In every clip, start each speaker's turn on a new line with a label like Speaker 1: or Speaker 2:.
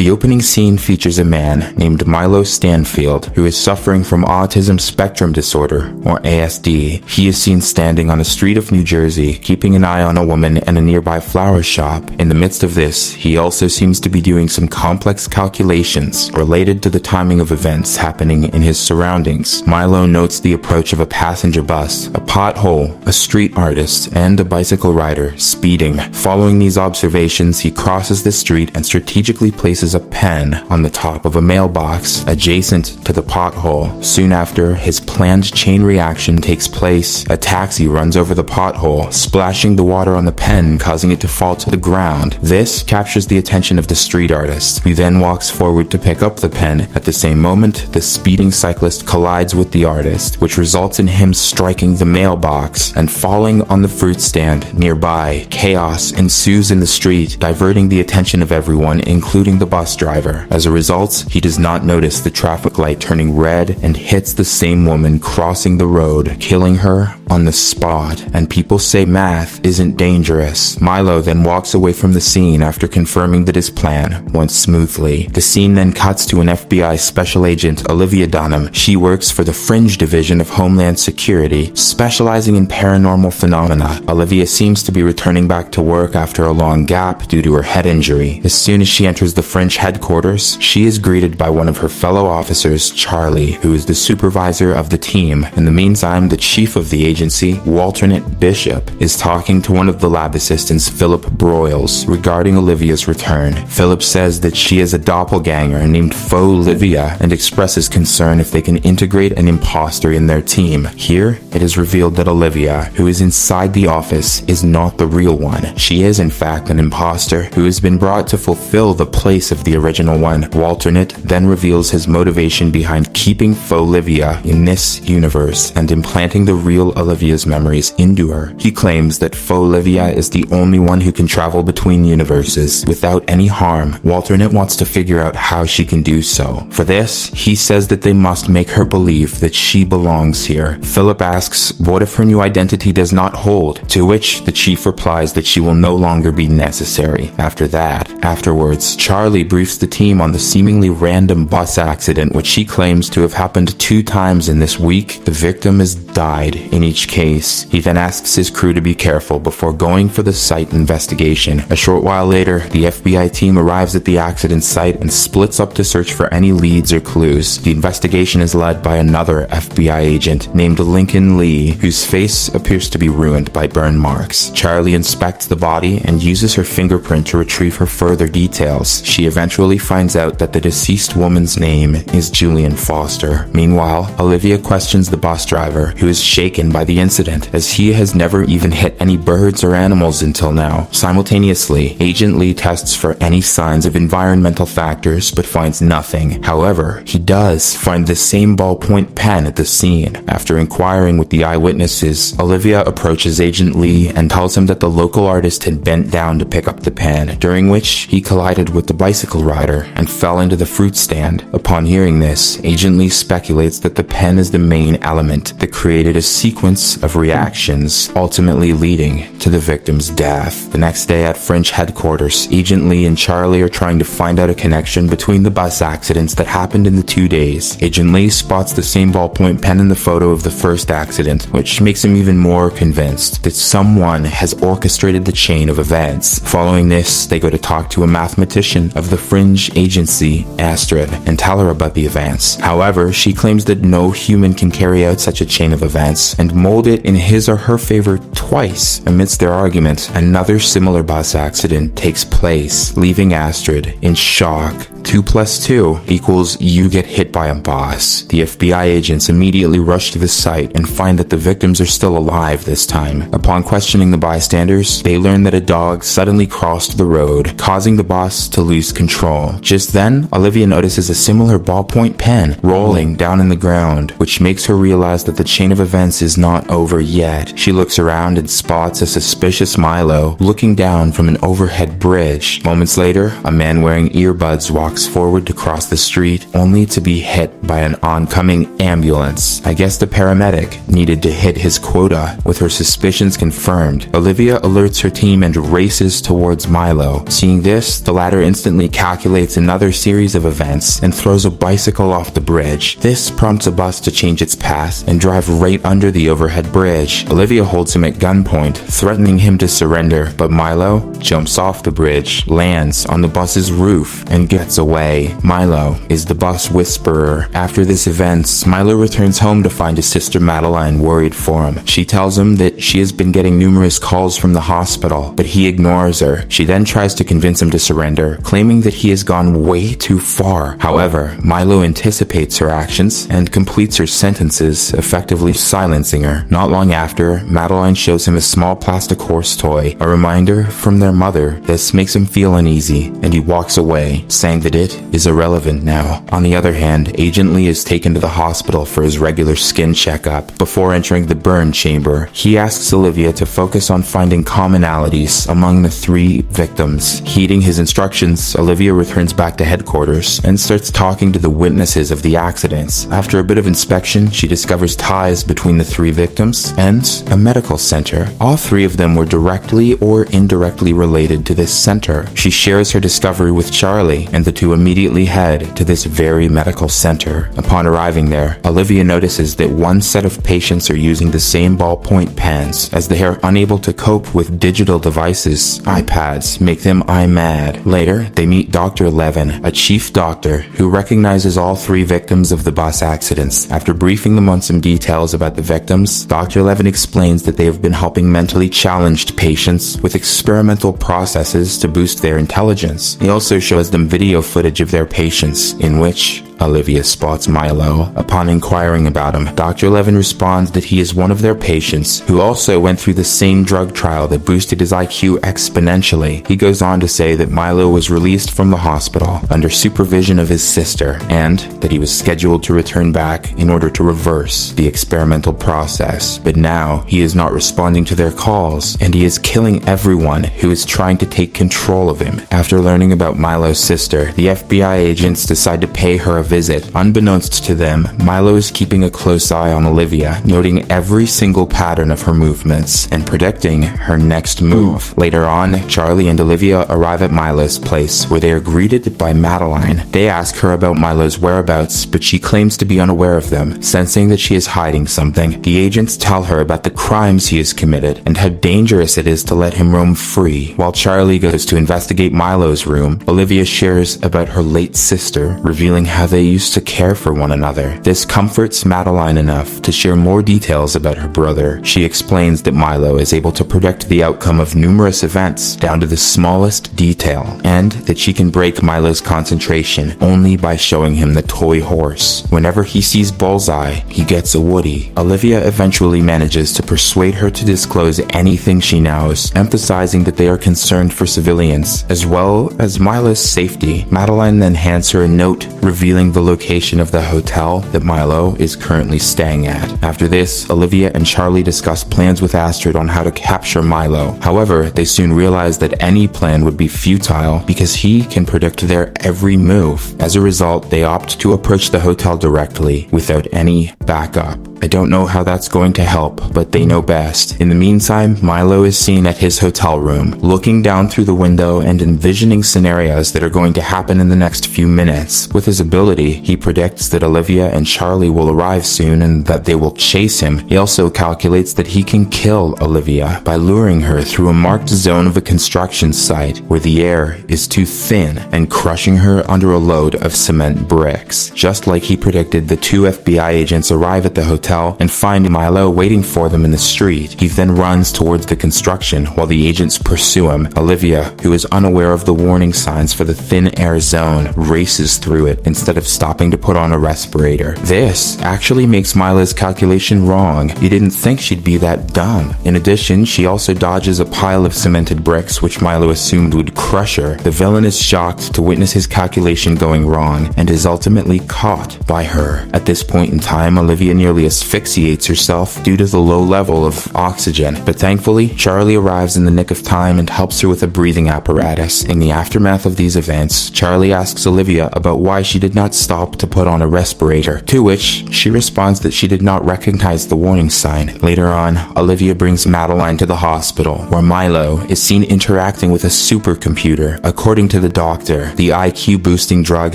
Speaker 1: The opening scene features a man named Milo Stanfield who is suffering from autism spectrum disorder, or ASD. He is seen standing on a street of New Jersey, keeping an eye on a woman and a nearby flower shop. In the midst of this, he also seems to be doing some complex calculations related to the timing of events happening in his surroundings. Milo notes the approach of a passenger bus, a pothole, a street artist, and a bicycle rider speeding. Following these observations, he crosses the street and strategically places a pen on the top of a mailbox adjacent to the pothole. Soon after, his planned chain reaction takes place. A taxi runs over the pothole, splashing the water on the pen, causing it to fall to the ground. This captures the attention of the street artist, who then walks forward to pick up the pen. At the same moment, the speeding cyclist collides with the artist, which results in him striking the mailbox and falling on the fruit stand nearby. Chaos ensues in the street, diverting the attention of everyone, including the bus driver. As a result, he does not notice the traffic light turning red and hits the same woman crossing the road, killing her on the spot. And people say math isn't dangerous. Milo then walks away from the scene after confirming that his plan went smoothly. The scene then cuts to an FBI special agent, Olivia Dunham. She works for the Fringe Division of Homeland Security, specializing in paranormal phenomena. Olivia seems to be returning back to work after a long gap due to her head injury. As soon as she enters the Fringe headquarters, she is greeted by one of her fellow officers, Charlie, who is the supervisor of the team. In the meantime, the chief of the agency, Walternet Bishop, is talking to one of the lab assistants, Philip Broyles, regarding Olivia's return. Philip says that she is a doppelganger named Faux-Livia and expresses concern if they can integrate an imposter in their team. Here, it is revealed that Olivia, who is inside the office, is not the real one. She is in fact an imposter who has been brought to fulfill the place of the original one. Walternet then reveals his motivation behind keeping Faux-Livia in this universe and implanting the real Olivia's memories into her. He claims that Faux-Livia is the only one who can travel between universes without any harm. Walternet wants to figure out how she can do so. For this, he says that they must make her believe that she belongs here. Philip asks, what if her new identity does not hold? To which the chief replies that she will no longer be necessary. Afterwards, Charlie briefs the team on the seemingly random bus accident, which he claims to have happened 2 times in this week. The victim has died in each case. He then asks his crew to be careful before going for the site investigation. A short while later, the FBI team arrives at the accident site and splits up to search for any leads or clues. The investigation is led by another FBI agent named Lincoln Lee, whose face appears to be ruined by burn marks. Charlie inspects the body and uses her fingerprint to retrieve her further details. She eventually finds out that the deceased woman's name is Julian Foster. Meanwhile, Olivia questions the bus driver, who is shaken by the incident, as he has never even hit any birds or animals until now. Simultaneously, Agent Lee tests for any signs of environmental factors, but finds nothing. However, he does find the same ballpoint pen at the scene. After inquiring with the eyewitnesses, Olivia approaches Agent Lee and tells him that the local artist had bent down to pick up the pen, during which he collided with the bicycle rider and fell into the fruit stand. Upon hearing this, Agent Lee speculates that the pen is the main element that created a sequence of reactions, ultimately leading to the victim's death. The next day at Fringe headquarters, Agent Lee and Charlie are trying to find out a connection between the bus accidents that happened in the 2 days. Agent Lee spots the same ballpoint pen in the photo of the first accident, which makes him even more convinced that someone has orchestrated the chain of events. Following this, they go to talk to a mathematician of the Fringe agency, Astrid, and tell her about the events. However, she claims that no human can carry out such a chain of events and mold it in his or her favor twice. Amidst their argument, another similar bus accident takes place, leaving Astrid in shock. 2 + 2 equals you get hit by a bus. The FBI agents immediately rush to the site and find that the victims are still alive this time. Upon questioning the bystanders, they learn that a dog suddenly crossed the road, causing the bus to lose control. Just then, Olivia notices a similar ballpoint pen rolling down in the ground, which makes her realize that the chain of events is not over yet. She looks around and spots a suspicious Milo looking down from an overhead bridge. Moments later, a man wearing earbuds walks walks forward to cross the street, only to be hit by an oncoming ambulance. I guess the paramedic needed to hit his quota. With her suspicions confirmed, Olivia alerts her team and races towards Milo. Seeing this, the latter instantly calculates another series of events and throws a bicycle off the bridge. This prompts a bus to change its path and drive right under the overhead bridge. Olivia holds him at gunpoint, threatening him to surrender, but Milo jumps off the bridge, lands on the bus's roof, and gets away. Milo is the bus whisperer. After this event, Milo returns home to find his sister Madeline worried for him. She tells him that she has been getting numerous calls from the hospital, but he ignores her. She then tries to convince him to surrender, claiming that he has gone way too far. However, Milo anticipates her actions and completes her sentences, effectively silencing her. Not long after, Madeline shows him a small plastic horse toy, a reminder from their mother. This makes him feel uneasy, and he walks away, saying that it is irrelevant now. On the other hand, Agent Lee is taken to the hospital for his regular skin checkup. Before entering the burn chamber, he asks Olivia to focus on finding commonalities among the 3 victims. Heeding his instructions, Olivia returns back to headquarters and starts talking to the witnesses of the accidents. After a bit of inspection, she discovers ties between the 3 victims and a medical center. All 3 of them were directly or indirectly related to this center. She shares her discovery with Charlie, and the two immediately head to this very medical center. Upon arriving there, Olivia notices that one set of patients are using the same ballpoint pens, as they are unable to cope with digital devices. iPads make them eye-mad. Later, they meet Dr. Levin, a chief doctor who recognizes all 3 victims of the bus accidents. After briefing them on some details about the victims, Dr. Levin explains that they have been helping mentally challenged patients with experimental processes to boost their intelligence. He also shows them video footage of their patients, in which Olivia spots Milo. Upon inquiring about him, Dr. Levin responds that he is one of their patients who also went through the same drug trial that boosted his IQ exponentially. He goes on to say that Milo was released from the hospital under supervision of his sister, and that he was scheduled to return back in order to reverse the experimental process. But now, he is not responding to their calls, and he is killing everyone who is trying to take control of him. After learning about Milo's sister, the FBI agents decide to pay her a visit. Unbeknownst to them, Milo is keeping a close eye on Olivia, noting every single pattern of her movements and predicting her next move. Later on, Charlie and Olivia arrive at Milo's place, where they are greeted by Madeline. They ask her about Milo's whereabouts, but she claims to be unaware of them, sensing that she is hiding something. The agents tell her about the crimes he has committed and how dangerous it is to let him roam free. While Charlie goes to investigate Milo's room, Olivia shares about her late sister, revealing how they used to care for one another. This comforts Madeline enough to share more details about her brother. She explains that Milo is able to predict the outcome of numerous events down to the smallest detail, and that she can break Milo's concentration only by showing him the toy horse. Whenever he sees Bullseye, he gets a Woody. Olivia eventually manages to persuade her to disclose anything she knows, emphasizing that they are concerned for civilians, as well as Milo's safety. Madeline then hands her a note revealing the location of the hotel that Milo is currently staying at. After this, Olivia and Charlie discuss plans with Astrid on how to capture Milo. However, they soon realize that any plan would be futile because he can predict their every move. As a result, they opt to approach the hotel directly without any backup. I don't know how that's going to help, but they know best. In the meantime, Milo is seen at his hotel room, looking down through the window and envisioning scenarios that are going to happen in the next few minutes. With his ability, he predicts that Olivia and Charlie will arrive soon and that they will chase him. He also calculates that he can kill Olivia by luring her through a marked zone of a construction site where the air is too thin and crushing her under a load of cement bricks. Just like he predicted, the 2 FBI agents arrive at the hotel and find Milo waiting for them in the street. He then runs towards the construction while the agents pursue him. Olivia, who is unaware of the warning signs for the thin air zone, races through it instead of stopping to put on a respirator. This actually makes Milo's calculation wrong. He didn't think she'd be that dumb. In addition, she also dodges a pile of cemented bricks which Milo assumed would crush her. The villain is shocked to witness his calculation going wrong and is ultimately caught by her. At this point in time, Olivia nearly assaults asphyxiates herself due to the low level of oxygen. But thankfully, Charlie arrives in the nick of time and helps her with a breathing apparatus. In the aftermath of these events, Charlie asks Olivia about why she did not stop to put on a respirator, to which she responds that she did not recognize the warning sign. Later on, Olivia brings Madeline to the hospital, where Milo is seen interacting with a supercomputer. According to the doctor, the IQ-boosting drug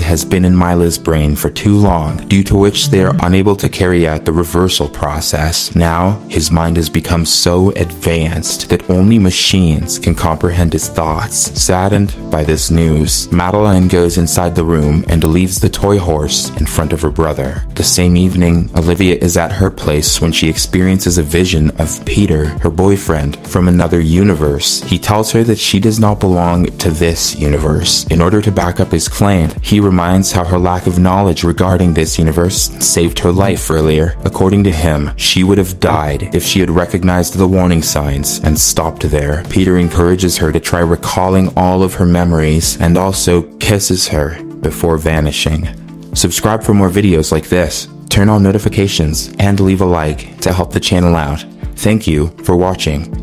Speaker 1: has been in Milo's brain for too long, due to which they are unable to carry out the reversal process. Now, his mind has become so advanced that only machines can comprehend his thoughts. Saddened by this news, Madeline goes inside the room and leaves the toy horse in front of her brother. The same evening, Olivia is at her place when she experiences a vision of Peter, her boyfriend, from another universe. He tells her that she does not belong to this universe. In order to back up his claim, he reminds how her lack of knowledge regarding this universe saved her life earlier. According to him, she would have died if she had recognized the warning signs and stopped there. Peter encourages her to try recalling all of her memories and also kisses her before vanishing. Subscribe for more videos like this, turn on notifications, and leave a like to help the channel out. Thank you for watching.